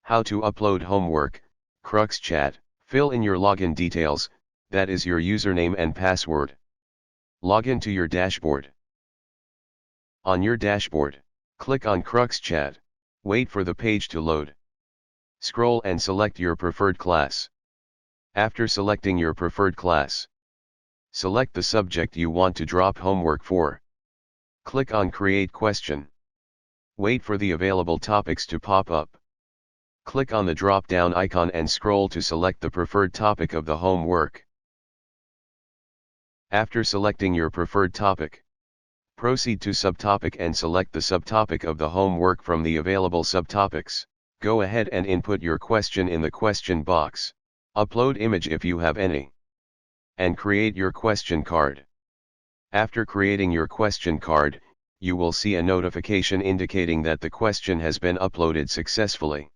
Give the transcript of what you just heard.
How to upload homework, CRUXCHAT. Fill in your login details, that is your username and password. Log in to your dashboard. On your dashboard, click on CRUXCHAT. Wait for the page to load. Scroll and select your preferred class. After selecting your preferred class, select the subject you want to drop homework for. Click on Create Question. Wait for the available topics to pop up. Click on the drop-down icon and scroll to select the preferred topic of the homework. After selecting your preferred topic, proceed to subtopic and select the subtopic of the homework from the available subtopics. Go ahead and input your question in the question box. Upload image if you have any. And create your question card. After creating your question card, you will see a notification indicating that the question has been uploaded successfully.